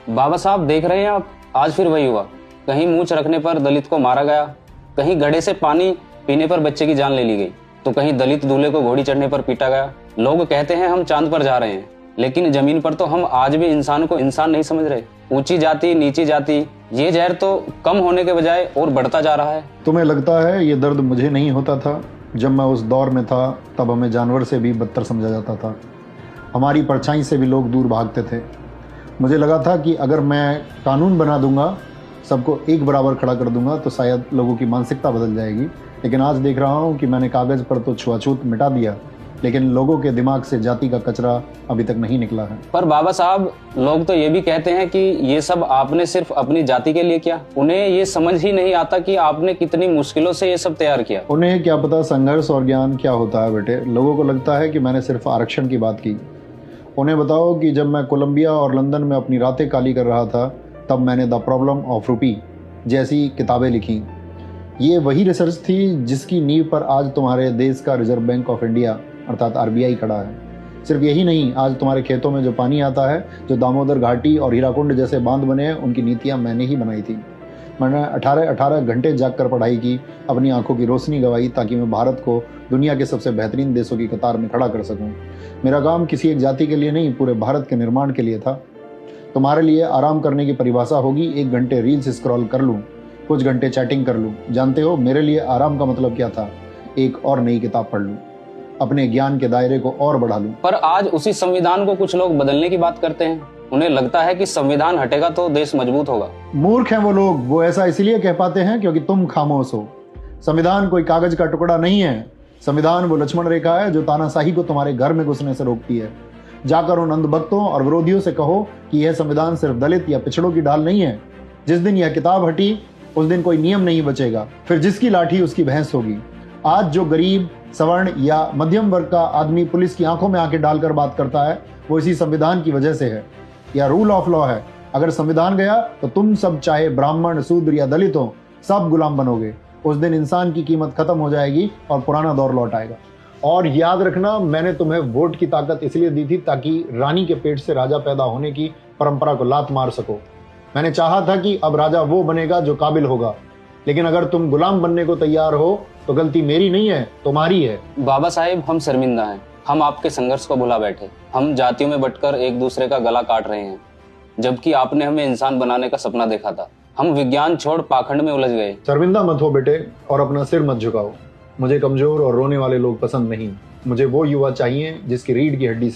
बाबा साहब देख रहे हैं आप, आज फिर वही हुआ। कहीं मूंछ रखने पर दलित को मारा गया, कहीं घड़े से पानी पीने पर बच्चे की जान ले ली गई, तो कहीं दलित दूल्हे को घोड़ी चढ़ने पर पीटा गया। लोग कहते हैं हम चांद पर जा रहे हैं, लेकिन जमीन पर तो हम आज भी इंसान को इंसान नहीं समझ रहे। ऊंची जाति नीची जाति, ये जहर तो कम होने के बजाय और बढ़ता जा रहा है। तुम्हें लगता है ये दर्द मुझे नहीं होता था? जब मैं उस दौर में था तब हमें जानवर से भी बदतर समझा जाता था, हमारी परछाई से भी लोग दूर भागते थे। मुझे लगा था कि अगर मैं कानून बना दूंगा, सबको एक बराबर खड़ा कर दूंगा, तो शायद लोगों की मानसिकता बदल जाएगी। लेकिन आज देख रहा हूँ कि मैंने कागज़ पर तो छुआछूत मिटा दिया, लेकिन लोगों के दिमाग से जाति का कचरा अभी तक नहीं निकला है। पर बाबा साहब, लोग तो ये भी कहते हैं कि ये सब आपने सिर्फ अपनी जाति के लिए किया। उन्हें ये समझ ही नहीं आता कि आपने कितनी मुश्किलों से ये सब तैयार किया। उन्हें क्या पता संघर्ष और ज्ञान क्या होता है बेटे। लोगों को लगता है कि मैंने सिर्फ आरक्षण की बात की। उन्हें बताओ कि जब मैं कोलंबिया और लंदन में अपनी रातें काली कर रहा था, तब मैंने द प्रॉब्लम ऑफ रूपी जैसी किताबें लिखी। ये वही रिसर्च थी जिसकी नींव पर आज तुम्हारे देश का रिजर्व बैंक ऑफ इंडिया अर्थात RBI खड़ा है। सिर्फ यही नहीं, आज तुम्हारे खेतों में जो पानी आता है, जो दामोदर घाटी और हीराकुंड जैसे बांध बने हैं, उनकी नीतियां मैंने ही बनाई थी। मैंने 18 घंटे जागकर पढ़ाई की, अपनी आंखों की रोशनी गंवाई, ताकि मैं भारत को दुनिया के सबसे बेहतरीन देशों की कतार में खड़ा कर सकूं। मेरा काम किसी एक जाति के लिए नहीं, पूरे भारत के निर्माण के लिए था। तुम्हारे लिए आराम करने की परिभाषा होगी 1 घंटे रील्स स्क्रॉल कर लूँ, कुछ घंटे चैटिंग कर लूँ। जानते हो मेरे लिए आराम का मतलब क्या था? एक और नई किताब पढ़ लूँ, अपने ज्ञान के दायरे को और बढ़ा लूँ। पर आज उसी संविधान को कुछ लोग बदलने की बात करते हैं। उन्हें लगता है कि संविधान हटेगा तो देश मजबूत होगा। मूर्ख हैं वो लोग। वो ऐसा इसलिए कह पाते हैं क्योंकि तुम खामोश हो। संविधान कोई कागज का टुकड़ा नहीं है। संविधान वो लक्ष्मण रेखा है जो तानाशाही को तुम्हारे घर में घुसने से रोकती है। जाकर उन अंधभक्तों और विरोधियों से कहो कि यह संविधान सिर्फ दलित या पिछड़ों की ढाल नहीं है। जिस दिन यह किताब हटी, उस दिन कोई नियम नहीं बचेगा, फिर जिसकी लाठी उसकी भैंस होगी। आज जो गरीब, सवर्ण या मध्यम वर्ग का आदमी पुलिस की आंखों में आंखें डालकर बात करता है, वो इसी संविधान की वजह से है। या रूल ऑफ लॉ है। अगर संविधान गया तो तुम सब, चाहे ब्राह्मण, शूद्र या दलित हो, सब गुलाम बनोगे। उस दिन इंसान की कीमत खत्म हो जाएगी और पुराना दौर लौट आएगा। और याद रखना, मैंने तुम्हें वोट की ताकत इसलिए दी थी ताकि रानी के पेट से राजा पैदा होने की परंपरा को लात मार सको। मैंने चाहा था कि अब राजा वो बनेगा जो काबिल होगा। लेकिन अगर तुम गुलाम बनने को तैयार हो तो गलती मेरी नहीं है, तुम्हारी है। बाबा साहेब, हम शर्मिंदा हैं। हम आपके संघर्ष को भुला बैठे। हम जातियों में बंटकर एक दूसरे का गला काट रहे हैं, जबकि आपने हमें इंसान बनाने का सपना देखा था। हम विज्ञान छोड़ पाखंड में उलझ गए। शर्मिंदा मत हो बेटे, और अपना सिर मत झुकाओ। मुझे कमजोर और रोने वाले लोग पसंद नहीं। मुझे वो युवा चाहिए जिसकी रीढ़ की हड्डी